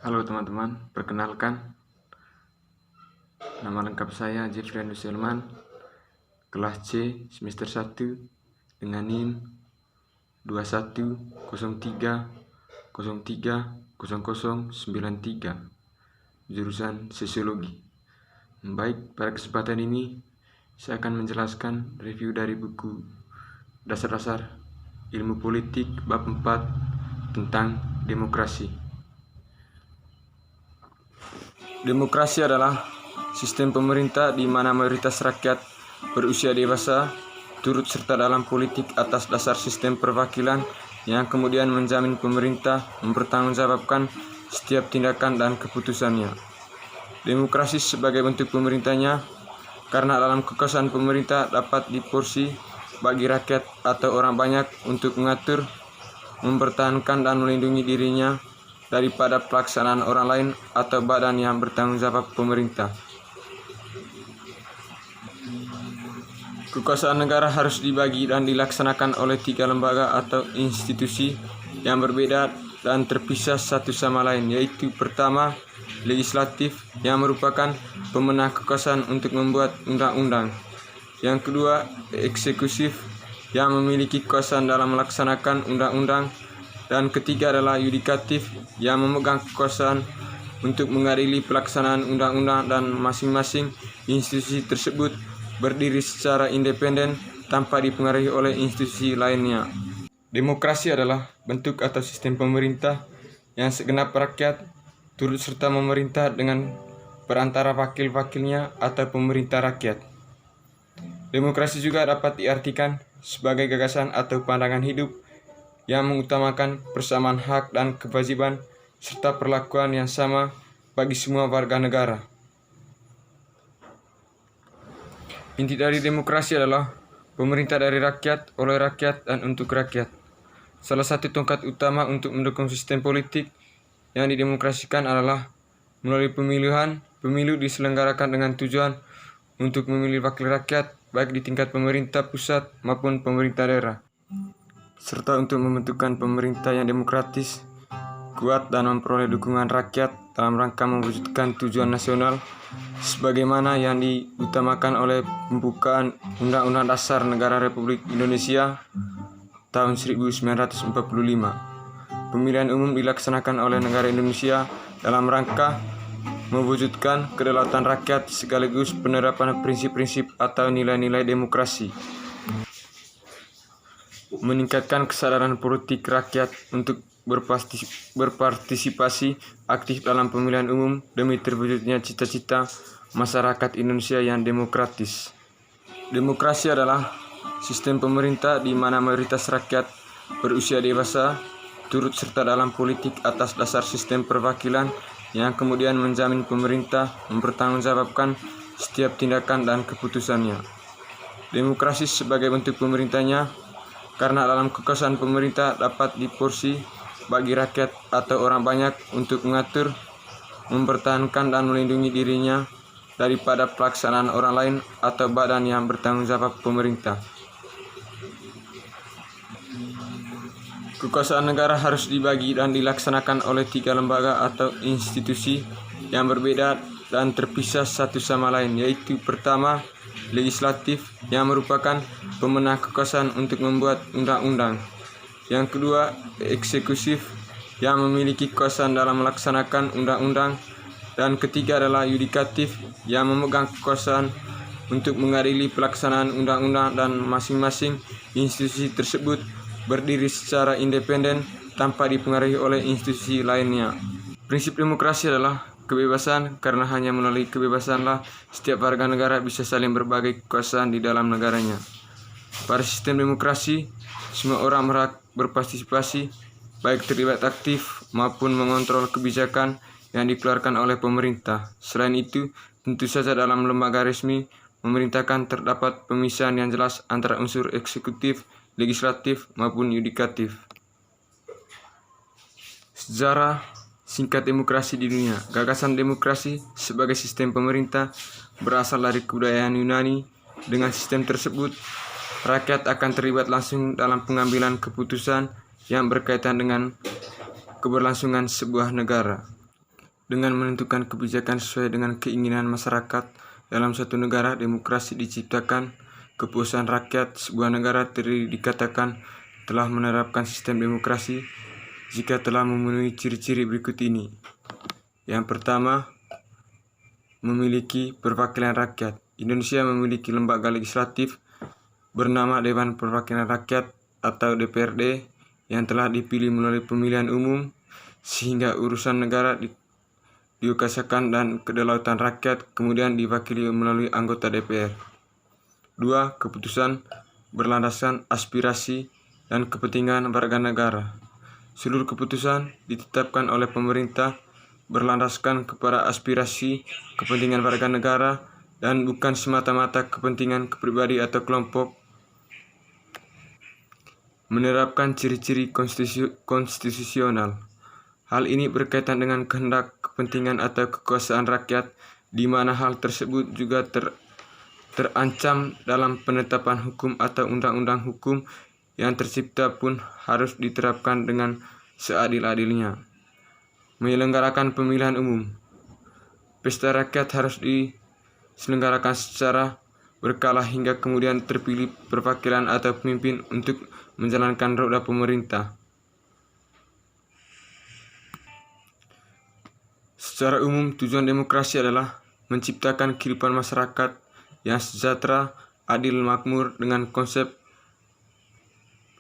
Halo teman-teman, perkenalkan, nama lengkap saya Jeffrey Selman, kelas C, semester 1, dengan NIM 2103030093, jurusan Sosiologi. Baik, pada kesempatan ini, saya akan menjelaskan review dari buku Dasar-Dasar Ilmu Politik bab 4 tentang demokrasi. Demokrasi adalah sistem pemerintah di mana mayoritas rakyat berusia dewasa turut serta dalam politik atas dasar sistem perwakilan yang kemudian menjamin pemerintah mempertanggungjawabkan setiap tindakan dan keputusannya. Demokrasi sebagai bentuk pemerintahnya karena dalam kekuasaan pemerintah dapat diporsi bagi rakyat atau orang banyak untuk mengatur, mempertahankan dan melindungi dirinya daripada pelaksanaan orang lain atau badan yang bertanggung jawab pemerintah. Kekuasaan negara harus dibagi dan dilaksanakan oleh 3 lembaga atau institusi yang berbeda dan terpisah satu sama lain, yaitu pertama, legislatif yang merupakan pemenang kekuasaan untuk membuat undang-undang. Yang kedua, eksekutif yang memiliki kekuasaan dalam melaksanakan undang-undang. Dan ketiga adalah yudikatif yang memegang kekuasaan untuk mengadili pelaksanaan undang-undang, dan masing-masing institusi tersebut berdiri secara independen tanpa dipengaruhi oleh institusi lainnya. Demokrasi adalah bentuk atau sistem pemerintah yang segenap rakyat turut serta memerintah dengan perantara wakil-wakilnya atau pemerintah rakyat. Demokrasi juga dapat diartikan sebagai gagasan atau pandangan hidup yang mengutamakan persamaan hak dan kewajiban serta perlakuan yang sama bagi semua warga negara. Inti dari demokrasi adalah pemerintah dari rakyat, oleh rakyat, dan untuk rakyat. Salah satu tongkat utama untuk mendukung sistem politik yang didemokrasikan adalah melalui pemilihan. Pemilu diselenggarakan dengan tujuan untuk memilih wakil rakyat baik di tingkat pemerintah pusat maupun pemerintah daerah, serta untuk membentukkan pemerintah yang demokratis, kuat, dan memperoleh dukungan rakyat dalam rangka mewujudkan tujuan nasional sebagaimana yang diutamakan oleh pembukaan Undang-Undang Dasar Negara Republik Indonesia tahun 1945. Pemilihan umum dilaksanakan oleh negara Indonesia dalam rangka mewujudkan kedaulatan rakyat sekaligus penerapan prinsip-prinsip atau nilai-nilai demokrasi, meningkatkan kesadaran politik rakyat untuk berpartisipasi aktif dalam pemilihan umum demi terwujudnya cita-cita masyarakat Indonesia yang demokratis. Demokrasi adalah sistem pemerintah di mana mayoritas rakyat berusia dewasa turut serta dalam politik atas dasar sistem perwakilan yang kemudian menjamin pemerintah mempertanggungjawabkan setiap tindakan dan keputusannya. Demokrasi sebagai bentuk pemerintahnya karena dalam kekuasaan pemerintah dapat diporsi bagi rakyat atau orang banyak untuk mengatur, mempertahankan dan melindungi dirinya daripada pelaksanaan orang lain atau badan yang bertanggung jawab pemerintah. Kekuasaan negara harus dibagi dan dilaksanakan oleh 3 lembaga atau institusi yang berbeda dan terpisah satu sama lain, yaitu pertama, legislatif yang merupakan pemenang kekuasaan untuk membuat undang-undang. Yang kedua, eksekutif yang memiliki kekuasaan dalam melaksanakan undang-undang. Dan ketiga adalah yudikatif yang memegang kekuasaan untuk mengadili pelaksanaan undang-undang, dan masing-masing institusi tersebut berdiri secara independen tanpa dipengaruhi oleh institusi lainnya. Prinsip demokrasi adalah kebebasan, karena hanya melalui kebebasanlah setiap warga negara bisa saling berbagi kekuasaan di dalam negaranya. Pada sistem demokrasi, semua orang berhak berpartisipasi, baik terlibat aktif maupun mengontrol kebijakan yang dikeluarkan oleh pemerintah. Selain itu, tentu saja dalam lembaga resmi memerintahkan terdapat pemisahan yang jelas antara unsur eksekutif, legislatif, maupun yudikatif. Sejarah singkat demokrasi di dunia. Gagasan demokrasi sebagai sistem pemerintah berasal dari kebudayaan Yunani. Dengan sistem tersebut, rakyat akan terlibat langsung dalam pengambilan keputusan yang berkaitan dengan keberlangsungan sebuah negara. dengan menentukan kebijakan sesuai dengan keinginan masyarakat. Dalam suatu negara demokrasi diciptakan kepuasan rakyat. Sebuah negara dikatakan telah menerapkan sistem demokrasi jika telah memenuhi ciri-ciri berikut ini. Yang pertama, memiliki perwakilan rakyat. Indonesia memiliki lembaga legislatif bernama Dewan Perwakilan Rakyat atau DPRD yang telah dipilih melalui pemilihan umum, sehingga urusan negara diusahakan dan kedaulatan rakyat kemudian diwakili melalui anggota DPR. 2. Keputusan berlandaskan aspirasi dan kepentingan warga negara. Seluruh keputusan ditetapkan oleh pemerintah berlandaskan kepada aspirasi kepentingan warga negara dan bukan semata-mata kepentingan pribadi atau kelompok. Menerapkan ciri-ciri konstitusional. Hal ini berkaitan dengan kehendak, kepentingan atau kekuasaan rakyat, di mana hal tersebut juga terancam dalam penetapan hukum atau undang-undang hukum yang tercipta pun harus diterapkan dengan seadil-adilnya. Menyelenggarakan pemilihan umum. Pesta rakyat harus diselenggarakan secara berkala hingga kemudian terpilih perwakilan atau pemimpin untuk menjalankan roda pemerintah. Secara umum, tujuan demokrasi adalah menciptakan kehidupan masyarakat yang sejahtera, adil, makmur dengan konsep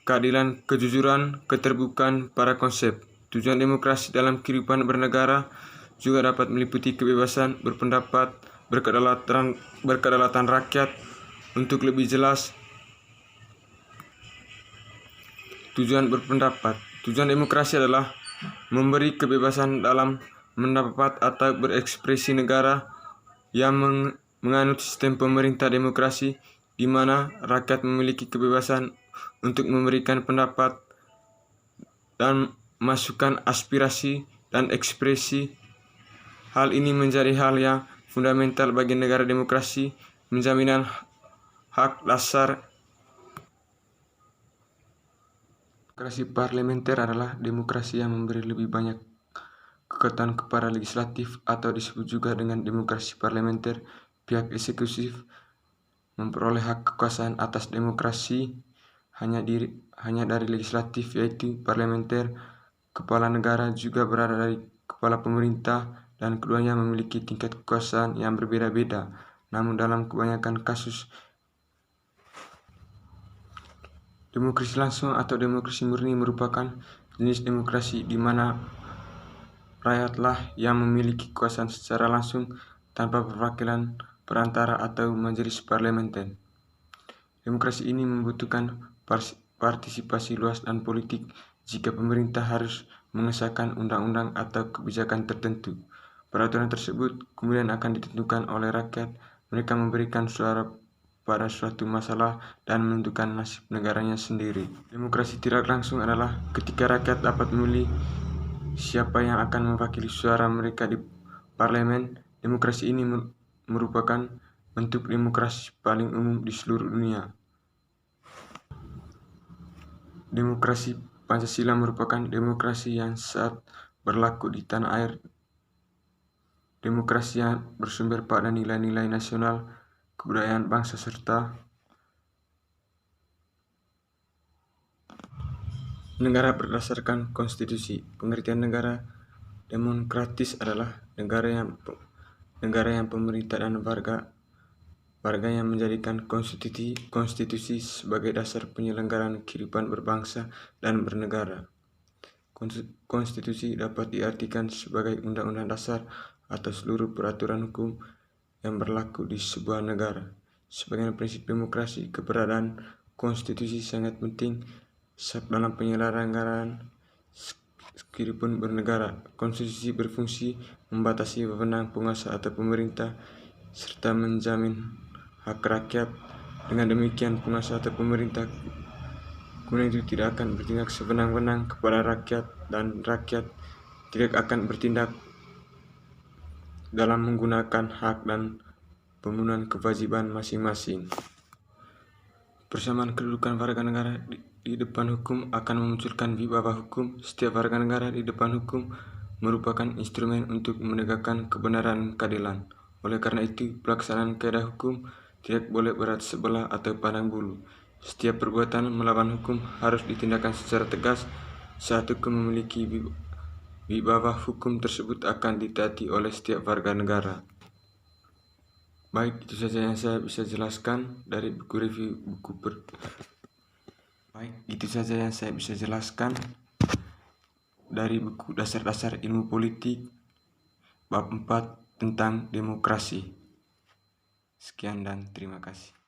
keadilan, kejujuran, keterbukaan para konsep. Tujuan demokrasi dalam kehidupan bernegara juga dapat meliputi kebebasan berpendapat, berkedaulatan rakyat. Untuk lebih jelas, tujuan berpendapat. Tujuan demokrasi adalah memberi kebebasan dalam mendapat atau berekspresi negara yang menganut sistem pemerintah demokrasi di mana rakyat memiliki kebebasan untuk memberikan pendapat dan masukan aspirasi dan ekspresi. Hal ini menjadi hal yang fundamental bagi negara demokrasi, menjamin hak dasar. Demokrasi parlementer adalah demokrasi yang memberi lebih banyak kekuatan kepada legislatif atau disebut juga dengan demokrasi parlementer. Pihak eksekutif memperoleh hak kekuasaan atas demokrasi hanya dari legislatif, yaitu parlementer. Kepala negara juga berada dari kepala pemerintah dan keduanya memiliki tingkat kekuasaan yang berbeda-beda. Namun dalam kebanyakan kasus, demokrasi langsung atau demokrasi murni merupakan jenis demokrasi di mana rakyatlah yang memiliki kekuasaan secara langsung tanpa perwakilan perantara atau majelis parlementer. Demokrasi ini membutuhkan partisipasi luas dan politik jika pemerintah harus mengesahkan undang-undang atau kebijakan tertentu. Peraturan tersebut kemudian akan ditentukan oleh rakyat. Mereka memberikan suara pada suatu masalah dan menentukan nasib negaranya sendiri. Demokrasi tidak langsung adalah ketika rakyat dapat memilih siapa yang akan mewakili suara mereka di parlemen. Demokrasi ini merupakan bentuk demokrasi paling umum di seluruh dunia. Demokrasi Pancasila merupakan demokrasi yang saat berlaku di tanah air. Demokrasi yang bersumber pada nilai-nilai nasional, kebudayaan bangsa serta negara berdasarkan konstitusi. Pengertian negara demokratis adalah negara yang pemerintah dan warga yang menjadikan konstitusi sebagai dasar penyelenggaraan kehidupan berbangsa dan bernegara. Konstitusi dapat diartikan sebagai undang-undang dasar atau seluruh peraturan hukum yang berlaku di sebuah negara. Sebagai prinsip demokrasi, keberadaan konstitusi sangat penting dalam penyelenggaraan kehidupan bernegara. Konstitusi berfungsi membatasi wewenang penguasa atau pemerintah serta menjamin hak rakyat. Dengan demikian, penguasa atau pemerintah kemudian itu tidak akan bertindak sewenang-wenang kepada rakyat dan rakyat tidak akan bertindak dalam menggunakan hak dan pemenuhan kewajiban masing-masing. Persamaan kedudukan warga negara di depan hukum akan memunculkan wibawa hukum. Setiap warga negara di depan hukum merupakan instrumen untuk menegakkan kebenaran dan keadilan. Oleh karena itu, pelaksanaan kaidah hukum tidak boleh berat sebelah atau pandang bulu. Setiap perbuatan melawan hukum harus ditindakan secara tegas. Saat hukum memiliki wibawa, hukum tersebut akan ditaati oleh setiap warga negara. Baik, itu saja yang saya bisa jelaskan dari buku review dari buku Dasar-Dasar Ilmu Politik bab 4 tentang demokrasi. Sekian dan terima kasih.